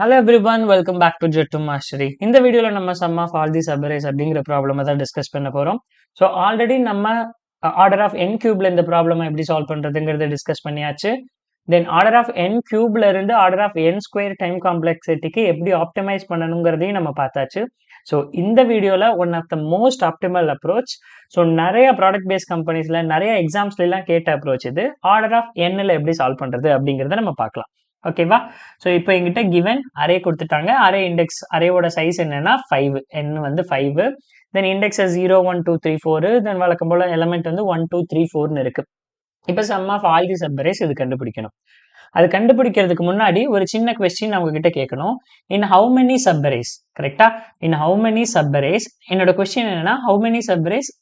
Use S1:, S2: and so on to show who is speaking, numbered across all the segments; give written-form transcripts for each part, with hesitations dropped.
S1: Hello everyone, welcome back to Jet to Mastery. இந்த வீடியோல நம்ம sum of all the subarrays அப்படிங்கிற problem தான் டிஸ்கஸ் பண்ண போறோம். ஸோ ஆல்ரெடி நம்ம ஆர்டர் ஆஃப் n கியூப்ல இந்த ப்ராப்ளம் எப்படி சால்வ் பண்றதுங்கிறத டிஸ்கஸ் பண்ணியாச்சு. தென் ஆர்டர் ஆஃப் n கியூப்ல இருந்து order of n square time காம்ப்ளெக்சிட்டிக்கு எப்படி ஆப்டிமைஸ் பண்ணணுங்கிறதையும் நம்ம பார்த்தாச்சு. ஸோ இந்த வீடியோல one of the most optimal approach. So நிறைய ப்ராடக்ட் பேஸ்ட் கம்பெனிஸ்ல நிறைய எக்ஸாம்ஸ்லாம் கேட்ட அப்ரோச் இது. ஆர்டர் ஆஃப் nல எப்படி சால்வ் பண்றது அப்படிங்கிறத நம்ம பார்க்கலாம். ஓகேவா? ஸோ இப்போ எங்கிட்ட கிவன் அரே கொடுத்துட்டாங்க. அரே இண்டெக்ஸ் அரேவோட சைஸ் என்னன்னா 5, n வந்து 5. தென் இண்டெக்ஸ் 0 1 2 3 4. தென் வழக்கம் போல எலமெண்ட் வந்து 1 2 3 4ன்னு இருக்கு. இப்போ சம் ஆஃப் ஆல் தி சப்பரேஸ் இது கண்டுபிடிக்கணும். அது கண்டுபிடிக்கிறதுக்கு முன்னாடி ஒரு சின்ன கொஸ்டின் அவங்க கிட்ட கேட்கணும். இன் ஹவு மெனி சப்பரேஸ், கரெக்டா? இன் ஹவு மெனி சப்பரேஸ், என்னோட கொஸ்டின் என்னன்னா how many subarrays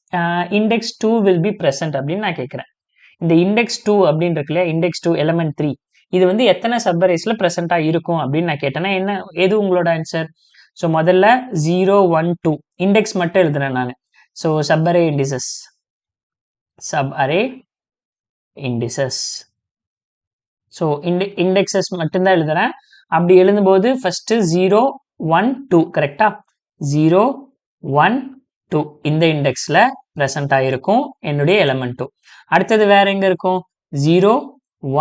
S1: index 2 will be present அப்படின்னு நான் கேட்கிறேன். இந்த இண்டெக்ஸ் 2 அப்படின்னு இருக்கு இல்லையா, இண்டெக்ஸ் 2 எலமெண்ட் 3, இது வந்து எத்தனை சப்பரேஸ்ல பிரசண்டா இருக்கும் அப்படின்னு நான் கேட்டேன்னா என்ன, எது உங்களோட ஆன்சர்? ஸோ முதல்ல 0 1 2 இண்டெக்ஸ் மட்டும் எழுதுறேன் நான். So subarray indices, subarray indices. So indexes மட்டும்தான் எழுதுறேன். அப்படி எழுதும்போது ஃபர்ஸ்ட் 0 1 2, கரெக்டா? 0 1 2 இந்த இண்டெக்ஸ்ல பிரசன்ட் ஆயிருக்கும் என்னுடைய எலமெண்ட் 2. அடுத்தது வேற எங்க இருக்கும்? 0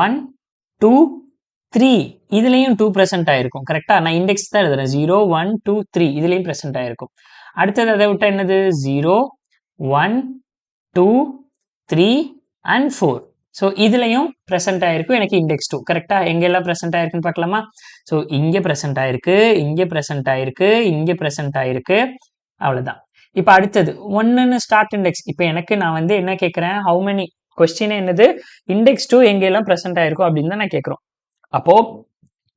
S1: 1 2 3 இதுலயும் 2 பிரசன்ட் ஆயிருக்கும், கரெக்டா? நான் இண்டெக்ஸ் தான் எழுதுறேன். 0 1 2 3 இதுலயும் பிரசன்ட் ஆயிருக்கும். அடுத்தது அதை விட்டா என்னது? 0 1 2 3 அண்ட் 4. ஸோ இதுலயும் பிரசன்ட் ஆயிருக்கும் எனக்கு இண்டெக்ஸ் 2, கரெக்டா? எங்கெல்லாம் பிரசன்ட் ஆயிருக்குன்னு பார்க்கலாமா? ஸோ இங்கே பிரசன்ட் ஆயிருக்கு, இங்கே பிரசன்ட் ஆயிருக்கு, இங்கே பிரசன்ட் ஆயிருக்கு, அவ்வளவுதான். இப்போ அடுத்தது 1ன்னு ஸ்டார்ட் இண்டெக்ஸ். இப்போ எனக்கு நான் வந்து என்ன கேட்கிறேன், ஹவு மெனி, கொஸ்டின் என்னது, இண்டெக்ஸ் 2 எங்கெல்லாம் பிரசன்ட் ஆயிருக்கும் அப்படின்னு தான் நான் கேட்கிறோம். அப்போ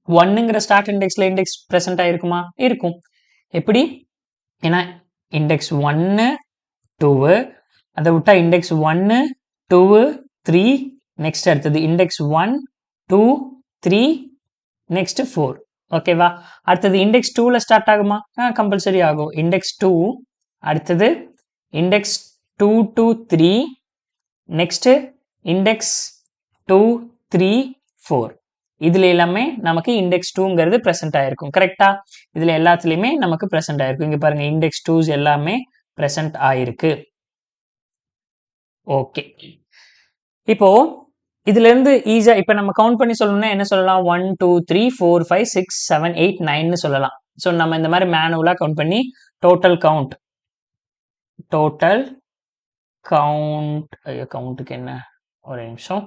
S1: 1ங்கிற ஸ்டார்ட் இண்டெக்ஸ்ல இண்டெக்ஸ் பிரசன்ட் ஆயிருக்குமா? இருக்கும். எப்படி? ஏன்னா இண்டெக்ஸ் 1 2, அதை விட்டா இண்டெக்ஸ் 1 2 3, நெக்ஸ்ட் அடுத்தது இண்டெக்ஸ் 1 2 3, நெக்ஸ்ட் 4. ஓகேவா? அடுத்தது இண்டெக்ஸ் 2ல ஸ்டார்ட் ஆகுமா? கம்பல்சரி ஆகும். இண்டெக்ஸ் 2, அடுத்தது இண்டெக்ஸ் 2 2 3, நெக்ஸ்ட் இண்டெக்ஸ் 2 3 4. இதுல எல்லாமே நமக்கு இண்டெக்ஸ் 2ங்கிறது பிரசன்ட் ஆயிருக்கும், கரெக்டா? இதுல எல்லாத்துலயுமே நமக்கு பிரசன்ட் ஆயிருக்கும். இங்க பாருங்க, இண்டெக்ஸ் 2 எல்லாமே பிரசன்ட் ஆயிருக்கு. ஓகே, இப்போ இதுல இருந்து ஈஸியா இப்ப நம்ம கவுண்ட் பண்ணி சொல்லணும்னா என்ன சொல்லலாம்? 1 2 3 4 5 6 7 8 9ன்னு சொல்லலாம். ஸோ நம்ம இந்த மாதிரி மேனுவலா கவுண்ட் பண்ணி டோட்டல் கவுண்ட் கவுண்ட்டுக்கு என்ன, ஒரு நிமிஷம்.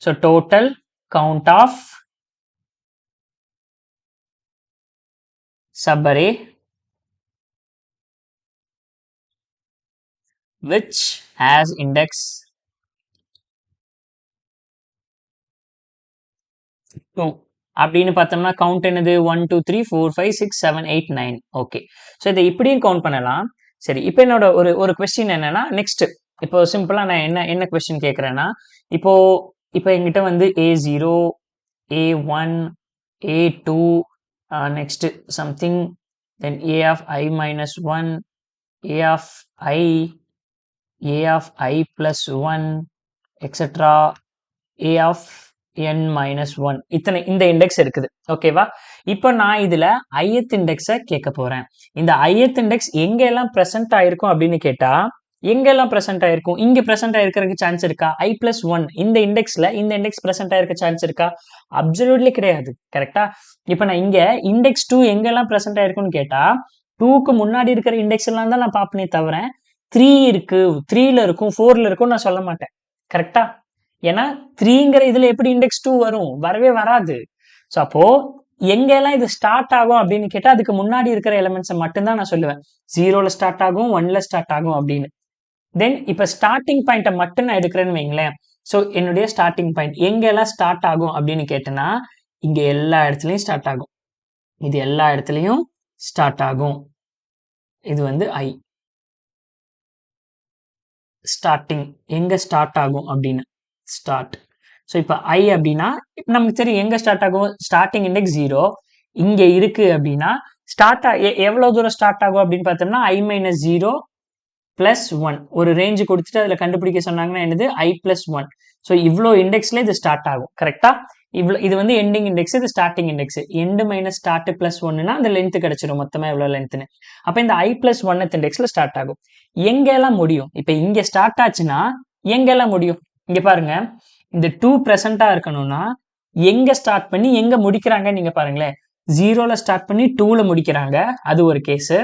S1: So total count of subarray which has index 2 அப்படின்னு பார்த்தோம்னா கவுண்ட் என்னது? 1 2 3 4 5 6 7 8 9. ஓகே, ஸோ இதை இப்படியும் கவுண்ட் பண்ணலாம். சரி, இப்போ என்னோட ஒரு கொஸ்டின் என்னன்னா, நெக்ஸ்ட் இப்போ சிம்பிளா நான் என்ன கொஸ்டின் கேட்கறேன்னா, இப்போ எங்கிட்ட வந்து A0 A1 A2 next something, then A of I minus 1 A of I plus 1 etcetera A of n minus 1, இத்தனை இந்த இண்டெக்ஸ் இருக்குது. ஓகேவா? இப்போ நான் இதுல ith இண்டெக்ஸை கேட்க போறேன். இந்த ith இண்டெக்ஸ் எங்க எல்லாம் பிரசன்ட் ஆயிருக்கும் அப்படின்னு கேட்டா, எங்கெல்லாம் பிரசன்ட் ஆயிருக்கும்? இங்க பிரசன்ட் ஆயிருக்கிறதுக்கு சான்ஸ் இருக்கா? I plus 1 இந்த இண்டெக்ஸ்ல இந்த இண்டெக்ஸ் பிரசன்ட் ஆயிருக்க சான்ஸ் இருக்கா? அப்சல்யூட்லி கிடையாது, கரெக்டா? இப்போ நான் இங்க இண்டெக்ஸ் 2 எங்கெல்லாம் பிரசன்ட் ஆயிருக்கும்னு கேட்டா, 2க்கு முன்னாடி இருக்கிற இண்டெக்ஸ் எல்லாம் தான் நான் பார்ப்பனே தவிர 3 இருக்கு 3ல இருக்கும் 4ல இருக்கும் நான் சொல்ல மாட்டேன், கரெக்டா? ஏன்னா 3ங்கிற இதுல எப்படி இண்டெக்ஸ் 2 வரும்? வரவே வராது. ஸோ அப்போ எங்கெல்லாம் இது ஸ்டார்ட் ஆகும் அப்படின்னு கேட்டா, அதுக்கு முன்னாடி இருக்கிற எலிமெண்ட்ஸை மட்டும்தான் நான் சொல்லுவேன். 0ல ஸ்டார்ட் ஆகும், 1ல ஸ்டார்ட் ஆகும் அப்படின்னு. தென் இப்ப ஸ்டார்டிங் பாயிண்ட்டை மட்டும் நான் எடுக்கிறேன்னு வைங்களேன். ஸோ என்னுடைய ஸ்டார்டிங் பாயிண்ட் எங்கெல்லாம் ஸ்டார்ட் ஆகும் அப்படின்னு கேட்டேன்னா, இங்க எல்லா இடத்துலயும் ஸ்டார்ட் ஆகும். இது எல்லா இடத்துலயும் ஸ்டார்ட் ஆகும். இது வந்து I ஸ்டார்டிங் எங்க ஸ்டார்ட் ஆகும் அப்படின்னு ஸ்டார்ட். ஸோ இப்போ I அப்படின்னா நமக்கு தெரியும் எங்க ஸ்டார்ட் ஆகும். ஸ்டார்டிங் இண்டெக்ஸ் 0 இங்க இருக்கு அப்படின்னா ஸ்டார்ட் எவ்வளவு தூரம் ஸ்டார்ட் ஆகும் அப்படின்னு பார்த்தோம்னா I minus 0 plus 1 ஒரு ரேஞ்சு கொடுத்துட்டு அதுல கண்டுபிடிக்க சொன்னாங்கன்னா என்னது? I plus 1. ஸோ இவ்வளோ இண்டெக்ஸ்ல இது ஸ்டார்ட் ஆகும், கரெக்டா? இது வந்து எண்டிங் இண்டெக்ஸ், இது starting index. End minus start plus ஒன்னுனா அந்த லென்த் கிடைச்சிடும் மொத்தமா எவ்வளவு லென்த்னு. அப்ப இந்த I பிளஸ் ஒன்னத் இண்டெக்ஸ்ல ஸ்டார்ட் ஆகும். எங்கெல்லாம் முடியும்? இப்ப இங்க ஸ்டார்ட் ஆச்சுன்னா எங்கெல்லாம் முடியும்? இங்க பாருங்க, இந்த 2 பிரசண்டா இருக்கணும்னா எங்க ஸ்டார்ட் பண்ணி எங்க முடிக்கிறாங்க நீங்க பாருங்களேன். 0ல ஸ்டார்ட் பண்ணி 2ல முடிக்கிறாங்க, அது ஒரு கேஸ்.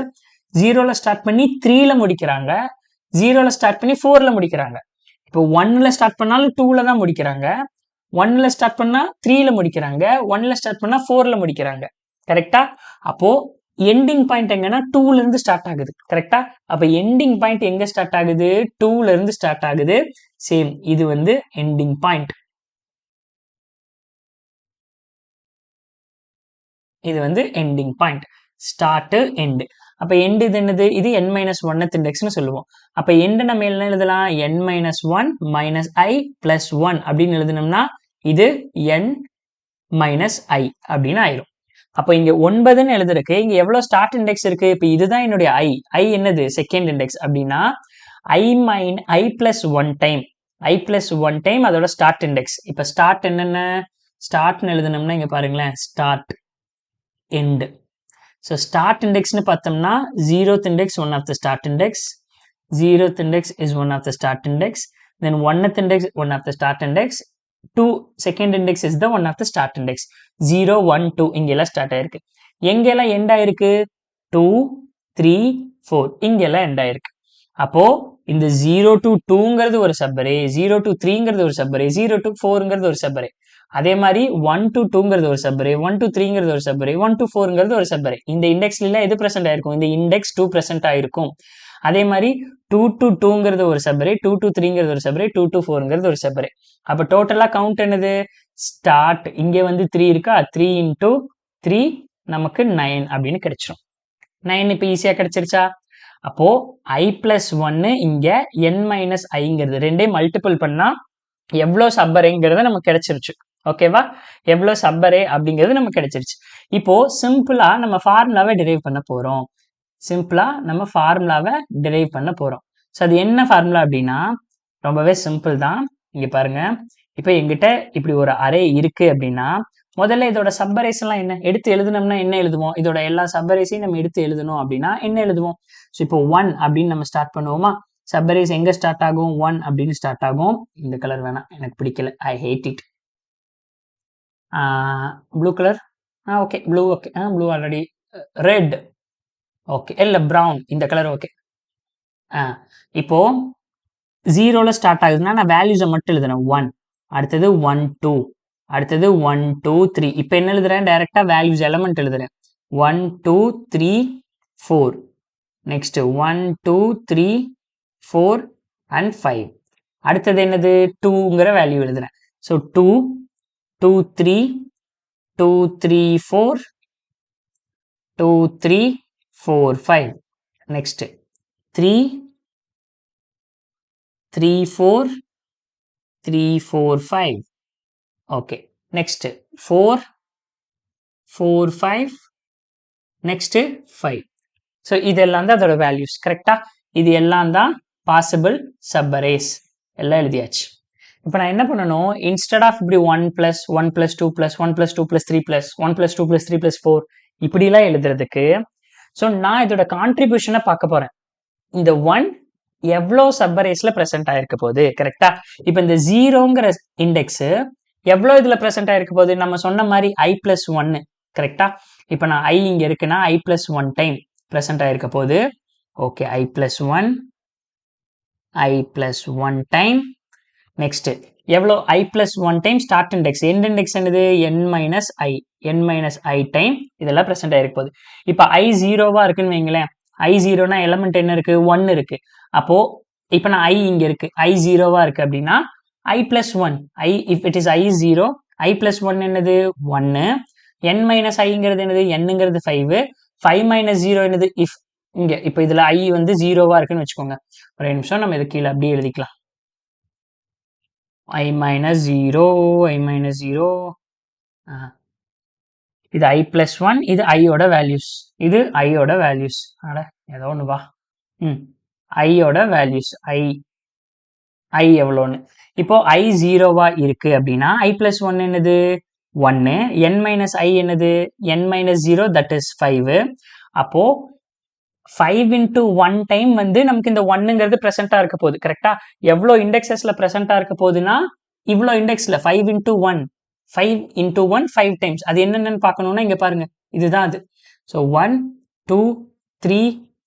S1: 0ல ஸ்டார்ட் பண்ணி 3ல முடிக்கிறாங்க, 0ல ஸ்டார்ட் பண்ணி 4ல முடிக்கிறாங்க. இப்போ 1ல ஸ்டார்ட் பண்ணாலும் 2ல தான் முடிக்கிறாங்க, 1ல ஸ்டார்ட் பண்ணா 3ல முடிக்கிறாங்க, 1ல ஸ்டார்ட் பண்ணா 4ல முடிக்கிறாங்க. கரெக்டா? அப்போ எண்டிங் பாயிண்ட் எங்கன்னா 2ல இருந்து ஸ்டார்ட் ஆகுது. கரெக்டா? அப்ப எண்டிங் பாயிண்ட் எங்க ஸ்டார்ட் ஆகுது? 2ல இருந்து ஸ்டார்ட் ஆகுது. சேம், இது வந்து எண்டிங் பாயிண்ட். இது வந்து எண்டிங் பாயிண்ட். Start end. அப்ப எண்ட் இது என்னது? இது n-1th இண்டெக்ஸ்னு சொல்லுவோம். அப்ப எண்ட் நம்ம என்ன எழுதலாம்? n-1 மைனஸ் i பிளஸ் 1 அப்படின்னு எழுதணும்னா இது n-i அப்படின்னு ஆயிரும். அப்ப இங்க 9ன்னு எழுதுறதுக்கு இங்க எவ்வளவு ஸ்டார்ட் இண்டெக்ஸ் இருக்கு? இப்ப இதுதான் என்னுடைய i என்னது? Second index. அப்படின்னா i plus 1 time, i plus 1 time அதோட ஸ்டார்ட் இண்டெக்ஸ். இப்ப ஸ்டார்ட் என்னென்ன? ஸ்டார்ட்னு எழுதணும்னா இங்க பாருங்களேன், start end. So start index னு பார்த்தோம்னா 0th index one of the start index, 0th index is one of the start index, then 1th index one of the start index, 2 second index is the one of the start index. 0 1 2 இங்கெல்லாம் start ஆயிருக்கு. எங்கெல்லாம் end ஆயிருக்கு? 2 3 4 இங்கெல்லாம் end ஆயிருக்கு. அப்போ இந்த 0 to 2ங்கிறது ஒரு சப்பரே, 0 to 3ங்கிறது ஒரு சப்பரே, 0 to 4ங்கிறது ஒரு சப்பரே. அதே மாதிரி 1 to 2ங்கிறது ஒரு சப்பரே, 1 to 3ங்கிறது ஒரு சப்பரே, 1 to 4ங்கிறது ஒரு சப்பரே. இந்த இண்டெக்ஸ்ல எது பிரசன்ட் ஆயிருக்கும்? இந்த இண்டெக்ஸ் 2 பிரசன்ட் ஆயிருக்கும். அதே மாதிரி 2 to 2ங்கிறது ஒரு சப்பரே, 2 to 3ங்கிறது ஒரு சப்பரே, 2 to 4ங்கிறது ஒரு சப்பரே. அப்ப டோட்டலா கவுண்ட் என்னது? ஸ்டார்ட் இங்க வந்து 3 இருக்கா, 3 into 3 நமக்கு 9 அப்படின்னு கிடைச்சிரும். 9 இப்ப ஈஸியா கிடைச்சிருச்சா? அப்போ i பிளஸ் 1 இங்க n-iங்கிறது ரெண்டே மல்டிபிள் பண்ணா எவ்வளவு சப்பரேங்கிறத நமக்கு கிடைச்சிருச்சு. ஓகேவா? எவ்வளவு சப்பரே அப்படிங்கிறது நமக்கு கிடைச்சிருச்சு. இப்போ சிம்பிளா நம்ம ஃபார்முலாவை டிரைவ் பண்ண போறோம். ஸோ அது என்ன ஃபார்முலா அப்படின்னா ரொம்பவே சிம்பிள் தான். இங்க பாருங்க, இப்போ எங்கிட்ட இப்படி ஒரு அரே இருக்கு அப்படின்னா முதல்ல இதோட சப்பரேஸ் எல்லாம் என்ன எடுத்து எழுதணும்னா என்ன எழுதுவோம்? இதோட எல்லா சப்பரேஸையும் நம்ம எடுத்து எழுதணும் அப்படின்னா என்ன எழுதுவோம்? ஸோ இப்போ 1 அப்படின்னு நம்ம ஸ்டார்ட் பண்ணுவோமா? சப்பரேஸ் எங்க ஸ்டார்ட் ஆகும்? 1 அப்படின்னு ஸ்டார்ட் ஆகும். இந்த கலர் வேணாம், எனக்கு பிடிக்கல, I hate it. Blue colour, okay blue, okay blue already. Red, okay, இல்ல ப்ரௌன், இந்த கலர் ஓகே. இப்போ 0ல ஸ்டார்ட் ஆகுதுன்னா நான் வேல்யூஸை மட்டும் எழுதுறேன். 1, அடுத்தது 1 2, அடுத்தது 1 2 3. இப்போ என்ன எழுதுறேன்? டைரக்டா வேல்யூஸ் எலமெண்ட் எழுதுறேன். 1 2 3 4, நெக்ஸ்ட் 1 2 3 4 and 5. அடுத்தது என்னது? 2ங்கிற வேல்யூ எழுதுறேன். So 2 2 3 2 3 4 2 3 4 5. Next 3 3 4 3 4 5. Okay, next 4 4 5, next 5. So இதெல்லாம் தான் அதோட வேல்யூஸ். கரெக்டா? இது எல்லாம் தான் பாசிபிள் சப்பரேஸ். எல்லாம் எழுதியாச்சு. இப்போ நான் என்ன பண்ணணும்? இன்ஸ்டெட் ஆஃப் இப்படி 1 + 1 + 2 + 1 + 2 + 3 + 1 + 2 + 3 + 4 இப்படிலாம் எழுதுறதுக்கு ஸோ நான் இதோட கான்ட்ரிபியூஷனை பார்க்க போறேன். இந்த 1 எவ்வளோ சப்பரேஸ்ல பிரசன்ட் ஆயிருக்க போகுது. கரெக்டா? இப்போ இந்த 0ங்கிற இண்டெக்ஸ் எவ்வளோ இதுல பிரசன்ட் ஆயிருக்க போகுது? நம்ம சொன்ன மாதிரி i + 1. கரெக்டா? இப்போ நான் i இங்க இருக்குன்னா i + 1 டைம் பிரசன்ட் ஆயிருக்க போகுது. Okay, i + 1 time. நெக்ஸ்ட் எவ்வளோ? i + 1 time start index. End index என்னது? n-i டைம் இதெல்லாம் பிரசன்ட் ஆயிருக்க போகுது. இப்போ i 0வா இருக்குன்னு வைங்களேன். i 0னா எலமெண்ட் என்ன இருக்கு? 1 இருக்கு. அப்போ இப்போ நான் i இங்க இருக்கு, i 0வா இருக்கு அப்படின்னா i + 1, if it is i 0, i + 1 என்னது? 1. n-iங்கிறது என்னது? nங்கிறது 5. 5 - 0 என்னது? if இங்க இப்போ இதுல i வந்து 0வா இருக்குன்னு வச்சுக்கோங்க. ஒரு நிமிஷம், நம்ம இதை கீழே அப்படியே எழுதிக்கலாம். i - 0, i - 0, இது i + 1, இது i-ஓட வேல்யூஸ், இது i-ஓட வேல்யூஸ். அட ஏதோ ஒன்று வா. i-ஓட வேல்யூஸ், i எவ்வளோன்னு. இப்போ i 0வா இருக்கு அப்படின்னா i + 1 என்னது? 1, n minus I என்னது n minus 0 that is 5. அப்போ 5 into 1 டைம் வந்து நமக்கு இந்த 1ங்கிறது ப்ரெசென்ட்டா இருக்க போகுது கரெக்டா? எவ்வளோ இண்டெக்ஸஸ்ல ப்ரெசென்ட்டா இருக்க போகுதுன்னா இவ்வளோ இண்டெக்ஸ்ல 5 into 1 5 into 1 5 டைம்ஸ். அது என்னென்னு பார்க்கணும்னா இங்க பாருங்க, இதுதான் அது. ஸோ 1 2 3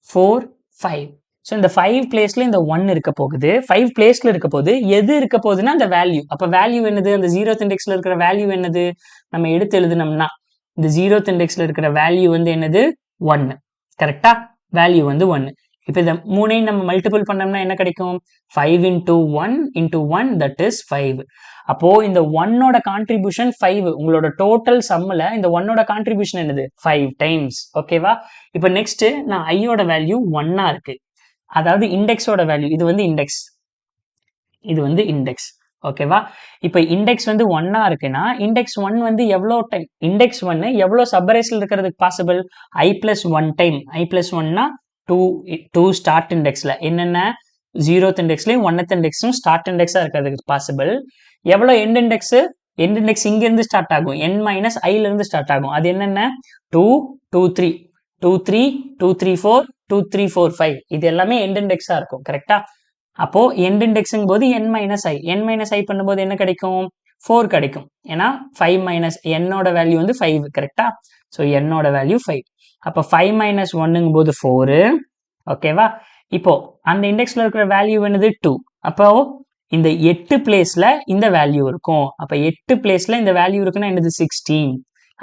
S1: 4 5. ஸோ இந்த 5 பிளேஸ்ல இந்த 1 இருக்க போகுது. 5 பிளேஸ்ல இருக்க போகுது. எது இருக்க போகுதுன்னா அந்த வேல்யூ. அப்ப வேல்யூ என்னது? அந்த 0th இண்டெக்ஸ்ல இருக்கிற வேல்யூ என்னது? நம்ம எடுத்து எழுதுனோம்னா இந்த 0th இண்டெக்ஸ்ல இருக்கிற வேல்யூ வந்து என்னது? 1. கரெக்டா? வேல்யூ வந்து 1. இப்போ இந்த மூணையும் நம்ம மல்டிபிள் பண்ணோம்னா என்ன கிடைக்கும்? 5 into 1 into 1 that is 5. அப்போ இந்த 1ஓட கான்ட்ரிபியூஷன் 5. உங்களோட டோட்டல் சம்மில் இந்த 1ஓட கான்ட்ரிபியூஷன் என்னது? 5 டைம்ஸ். ஓகேவா? இப்போ நெக்ஸ்ட் நான் ஐயோட வேல்யூ 1ஆ இருக்கு. அதாவது இண்டெக்ஸோட வேல்யூ, இது வந்து இண்டெக்ஸ், இது வந்து இண்டெக்ஸ். ஓகேவா? இப்போ இண்டெக்ஸ் வந்து 1ஆ இருக்குன்னா இண்டெக்ஸ் 1 வந்து எவ்வளோ டைம், இண்டெக்ஸ் 1 எவ்வளோ சப்பரேஸ்ல இருக்கிறதுக்கு possible? I plus 1 time. I plus 1னா 2 ஸ்டார்ட் இண்டெக்ஸ்ல என்னென்ன 0th இண்டெக்ஸ்லயும் 1th இண்டெக்ஸும் ஸ்டார்ட் இண்டெக்ஸா இருக்கிறதுக்கு பாசிபிள். எவ்வளோ எண்ட் இண்டெக்ஸ்? எண்ட் இண்டெக்ஸ் இங்க இருந்து ஸ்டார்ட் ஆகும், n minus I ல இருந்து ஸ்டார்ட் ஆகும். அது என்னென்ன? 2 2 3 2 3 2 3 4 2 3 4 5. இது எல்லாமே எண்ட் இண்டெக்ஸா இருக்கும் கரெக்டா? அப்போ எண்ட் இண்டெக்ஸுங்க போது n minus I பண்ணும்போது என்ன கிடைக்கும்? 4 கிடைக்கும். ஏன்னா 5 minus என்னோட வேல்யூ வந்து 5 கரெக்டா? ஸோ என்னோட வேல்யூ 5. அப்போ 5 minus 1ங்கும் போது 4. ஓகேவா? இப்போ அந்த இண்டெக்ஸ்ல இருக்கிற வேல்யூ என்னது? 2. அப்போ இந்த 8 பிளேஸ்ல இந்த வேல்யூ இருக்கும். அப்ப 8 பிளேஸ்ல இந்த வேல்யூ இருக்குன்னா என்னது? 16.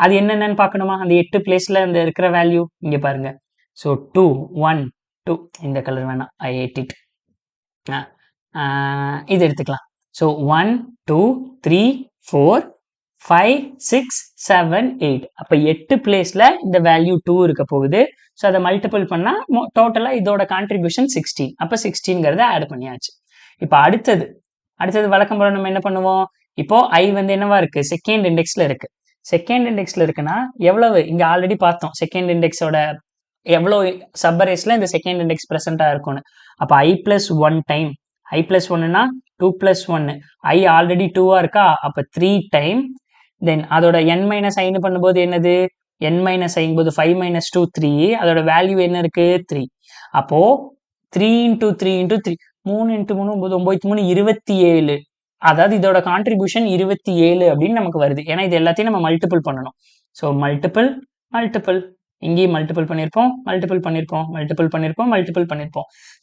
S1: அது என்னென்னு பார்க்கணுமா? அந்த 8 பிளேஸ்ல இந்த இருக்கிற வேல்யூ இங்க பாருங்க. ஸோ 2 1 2. இந்த கலர் வேணாம், ஐ ஹேட் இட். இது எடுத்துக்கலாம். ஸோ 1 2 3 4 5 6 7 8. அப்போ 8 பிளேஸ்ல இந்த வேல்யூ 2 இருக்க போகுது. ஸோ அதை மல்டிபிள் பண்ணா டோட்டலா இதோட கான்ட்ரிபியூஷன் 16. அப்போ 16ங்கிறத ஆட் பண்ணியாச்சு. இப்போ அடுத்தது வழக்கம் போல நம்ம என்ன பண்ணுவோம்? இப்போ I வந்து என்னவா இருக்கு? செகண்ட் இண்டெக்ஸ்ல இருக்கு. செகண்ட் இண்டெக்ஸ்ல இருக்குன்னா எவ்வளவு? இங்க ஆல்ரெடி பார்த்தோம் செகண்ட் இண்டெக்ஸோட எவ்வளோ சப்பரேஸ்ல இந்த செகண்ட் இண்டெக்ஸ் ப்ரெசென்ட்டா இருக்கும்னு. அப்போ I plus 1 time. I plus 1னா 2 plus 1. I ஆல்ரெடி 2ஆ இருக்கா? அப்போ 3 டைம். தென் அதோட n minus I பண்ணும்போது என்னது? n minus I போது 5 minus 2 3. அதோட வேல்யூ என்ன இருக்கு? 3. அப்போ 3 into 3 into 3 3 into 3 9 3 27. அதாவது இதோட கான்ட்ரிபியூஷன் 27 அப்படின்னு நமக்கு வருது. ஏன்னா இது எல்லாத்தையும் நம்ம மல்டிபிள் பண்ணணும். ஸோ மல்டிபிள் இங்கேயும் மல்டிபிள் பண்ணியிருப்போம்.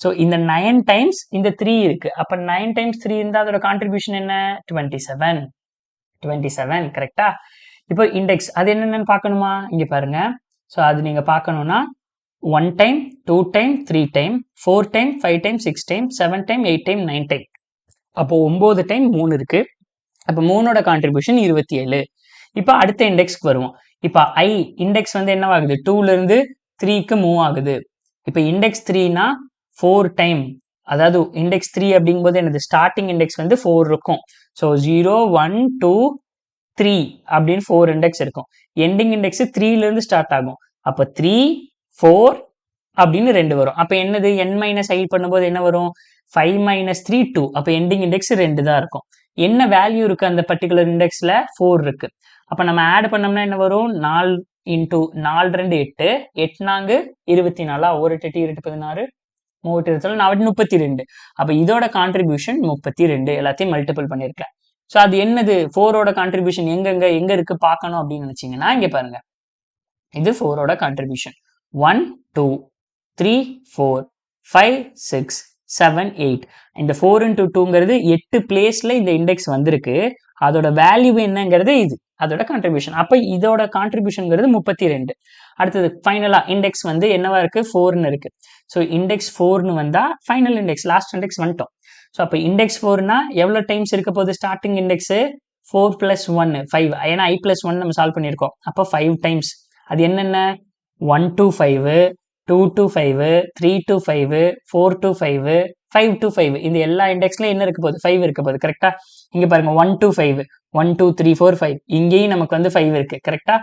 S1: ஸோ இந்த 9 டைம்ஸ் இந்த 3 இருக்கு. அப்ப 9 டைம்ஸ் 3 இருந்தா அதோட கான்ட்ரிபியூஷன் என்ன? 27 கரெக்டா? இப்போ இண்டெக்ஸ் அது என்னென்னு பார்க்கணுமா? இங்க பாருங்க. ஸோ அது நீங்க பார்க்கணும்னா 1 time 2 time 3 time 4 time 5 time 6 time 7 time 8 time 9 time. அப்போ 9 டைம் 3 இருக்கு. அப்போ 3ஓட கான்ட்ரிபியூஷன் 27. இப்போ அடுத்த இண்டெக்ஸ்க்கு வருவோம். இப்போ I இண்டெக்ஸ் வந்து என்னவாகுது? 2ல இருந்து 3க்கு மூவ் ஆகுது. இப்போ இண்டெக்ஸ் 3னா 4 டைம். அதாவது இண்டெக்ஸ் 3 அப்படிங்கும்போது என்னது? ஸ்டார்டிங் இண்டெக்ஸ் வந்து 4 இருக்கும். ஸோ 0 1 2 3 அப்படின்னு 4 இண்டெக்ஸ் இருக்கும். எண்டிங் இண்டெக்ஸ் 3ல இருந்து ஸ்டார்ட் ஆகும். அப்போ 3 4 அப்படின்னு 2 வரும். அப்போ என்னது? n minus I பண்ணும்போது என்ன வரும்? 5 minus 3 2. அப்போ எண்டிங் இண்டெக்ஸ் 2 தான் இருக்கும். என்ன வேல்யூ இருக்கு அந்த பர்டிகுலர் இண்டெக்ஸ்ல? 4 இருக்கு. அப்ப நம்ம ஆட் பண்ணோம்னா என்ன வரும்? 4 into 4 2 8 8 4 24. 1 8 8 16 3 4 32. அப்ப இதோட கான்ட்ரிபியூஷன் 32. எல்லாத்தையும் மல்டிபிள் பண்ணிருக்கேன். ஸோ அது என்னது? 4ஓட கான்ட்ரிபியூஷன் எங்க இருக்கு பார்க்கணும் அப்படின்னு நினைச்சீங்கன்னா இங்க பாருங்க. இது 4ஓட கான்ட்ரிபியூஷன் 1 2 3 4 5 6 7 8. இந்த 4 into 2ங்கிறது 8 பிளேஸ்ல இந்த இண்டெக்ஸ் வந்திருக்கு. அதோட வேல்யூ என்னங்கிறது இது அதோட கான்ட்ரிபியூஷன். அப்ப இதோட கான்ட்ரிபியூஷன்ங்கிறது 32. அடுத்தது ஃபைனலா இண்டெக்ஸ் வந்து என்னவா இருக்கு? 4ன்னு இருக்கு. ஸோ இண்டெக்ஸ் 4ன்னு வந்தா ஃபைனல் இண்டெக்ஸ் லாஸ்ட் இண்டெக்ஸ் வந்துட்டோம். ஸோ அப்போ இண்டெக்ஸ் 4னா எவ்வளோ டைம்ஸ் இருக்க போகுது? Starting index 4 plus 1 5. ஏன்னா I plus 1 நம்ம சால்வ் பண்ணியிருக்கோம். அப்போ 5 டைம்ஸ். அது என்னென்ன? 1 to 5 2 to 5 3 to 5 4 to 5 5 to 5. இந்த எல்லா இண்டெக்ஸ்லயும் என்ன இருக்க போகுது? 5 இருக்க போகுது கரெக்டா? இங்க பாருங்க 1 to 5 1 2 3 4 5. இங்கேயும் நமக்கு வந்து 5 இருக்கு கரெக்டா?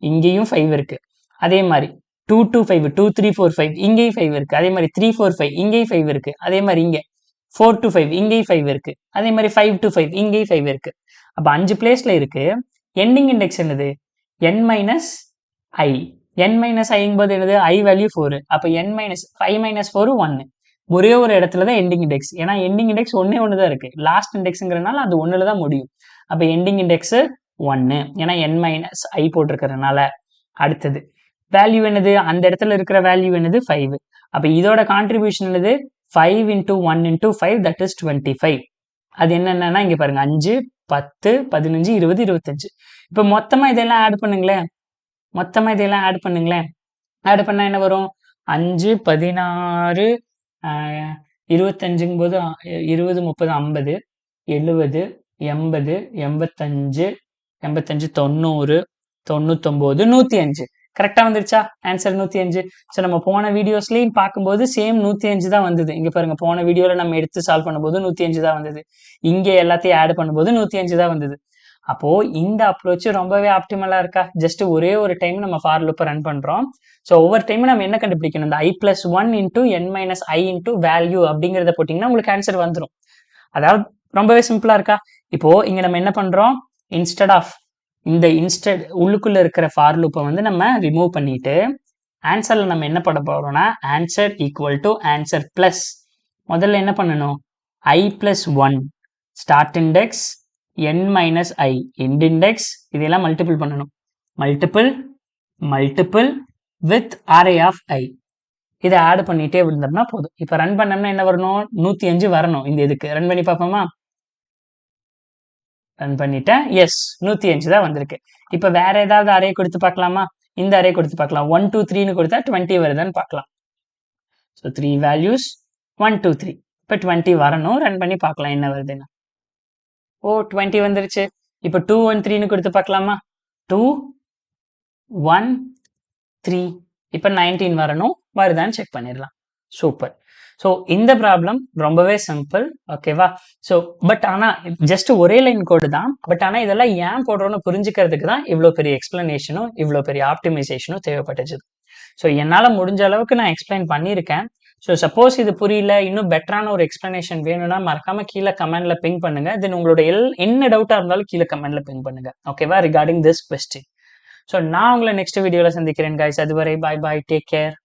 S1: இங்கேயும் 5 இருக்கு. அதே மாதிரி 2 to 5 2 3 4 5. இங்கேயும் 5 இருக்கு. அதே மாதிரி 3 4 5. இங்கேயும் 5 இருக்கு. அதே மாதிரி இங்க 4 to 5 இங்கேயும் 5 இருக்கு. அதே மாதிரி 5 to 5 இங்கேயும் 5 இருக்கு. அப்ப 5 பிளேஸ்ல இருக்கு. எண்டிங் இண்டெக்ஸ் என்னது n மைனஸ் ஐ. n மைனஸ் ஐங்கும்போது என்னது ஐ வேல்யூ 4. அப்போ n மைனஸ் 5 மைனஸ் 4 1. ஒரே ஒரு இடத்துல தான் எண்டிங் இண்டெக்ஸ். ஏன்னா எண்டிங் இண்டெக்ஸ் ஒன்னே ஒன்று தான் இருக்கு. லாஸ்ட் இண்டெக்ஸ்ங்கிறனால அது ஒன்றுல தான் முடியும். அப்போ எண்டிங் இண்டெக்ஸ் 1 ஏன்னா n மைனஸ் ஐ போட்டிருக்கிறதுனால. அடுத்தது வேல்யூ என்னது அந்த இடத்துல இருக்கிற வேல்யூ என்னது 5. அப்போ இதோட கான்ட்ரிபியூஷன் என்னது 5 into 1 into 5 that is 25. அது என்னென்னா இங்க பாருங்க 5 10 15 20 25. இப்போ மொத்தமா இதெல்லாம் ஆட் பண்ணுங்களேன். ஆட் பண்ணா என்ன வரும் 5 16 25ங்கும் போது 20 30 50 70 80 85 85 90 99 105. கரெக்டா வந்துருச்சா ஆன்சர் 105. ஸோ நம்ம போன வீடியோஸ்லயும் பார்க்கும்போது சேம் 105 தான் வந்தது. இங்க பாருங்க போன வீடியோல நம்ம எடுத்து சால்வ் பண்ணும்போது 105 தான் வந்தது. இங்க எல்லாத்தையும் ஆட் பண்ணும்போது 105 தான் வந்தது. அப்போ இந்த அப்ரோச் ரொம்பவே ஆப்டிமலா இருக்கா? ஜஸ்ட் ஒரே ஒரு டைம் நம்ம ஃபார் லூப்பை ரன் பண்றோம். ஸோ ஒவ்வொரு டைமும் நம்ம என்ன கண்டுபிடிக்கணும், இந்த i+1 into n minus i into value அப்படிங்கிறத போட்டிங்கன்னா உங்களுக்கு ஆன்சர் வந்துடும். அதாவது ரொம்பவே சிம்பிளா இருக்கா? இப்போ இங்க நம்ம என்ன பண்றோம், இன்ஸ்டெட் உள்ளுக்குள்ள இருக்கிற ஃபார் லூப்பை வந்து நம்ம ரிமூவ் பண்ணிட்டு ஆன்சர்ல நம்ம என்ன பண்ண போறோம்னா answer equal to answer plus முதல்ல என்ன பண்ணணும் i+1 start index n minus ஐ எண்ட் இண்டெக்ஸ் இதெல்லாம் மல்டிபிள் பண்ணணும். மல்டிபிள் வித் அரே ஆஃப் ஐ. இதை ஆட் பண்ணிட்டே விழுந்தோம்னா போதும். இப்போ ரன் பண்ணோம்னா என்ன வரணும் 105 வரணும். இந்த இதுக்கு ரன் பண்ணி பார்ப்போமா? ரன் பண்ணிட்டேன். எஸ் 105 தான் வந்திருக்கு. இப்போ வேற ஏதாவது அரே கொடுத்து பார்க்கலாமா? இந்த அரே கொடுத்து பார்க்கலாம். 1 2 3ன்னு கொடுத்தா 20 வருதான்னு பார்க்கலாம். So 3 values 1 2 3. இப்போ 20 வரணும். ரன் பண்ணி பார்க்கலாம் என்ன வருதுன்னு. ஓ 20 வந்துருச்சு. இப்போ 2 1 3ன்னு கொடுத்து பார்க்கலாமா? 2 1 3. இப்போ 19 வரணும். வருதான்னு செக் பண்ணிடலாம். சூப்பர். ஸோ இந்த ப்ராப்ளம் ரொம்பவே சிம்பிள். ஓகேவா? ஸோ பட் ஆனால் ஜஸ்ட் ஒரே லைன் கோடு தான். பட் ஆனால் இதெல்லாம் ஏன் போடுறோன்னு புரிஞ்சுக்கிறதுக்கு தான் இவ்வளோ பெரிய எக்ஸ்பிளனேஷனும் இவ்வளோ பெரிய ஆப்டிமைசேஷனும் தேவைப்பட்டுச்சு. ஸோ என்னால் முடிஞ்ச அளவுக்கு நான் எக்ஸ்பிளைன் பண்ணியிருக்கேன். ஸோ சப்போஸ் இது புரியல, இன்னும் பெட்டரான ஒரு எக்ஸ்பிளனேஷன் வேணும்னா மறக்காம கீழே கமெண்ட்ல பிங் பண்ணுங்க. தென் உங்களோட என்ன டவுட்டாக இருந்தாலும் கீழே கமெண்ட்ல பிங் பண்ணுங்க. ஓகேவா? Regarding this question. ஸோ நான் உங்களை நெக்ஸ்ட் வீடியோவில் சந்திக்கிறேன் கைஸ். அதுவரை பாய் பாய், டேக் கேர்.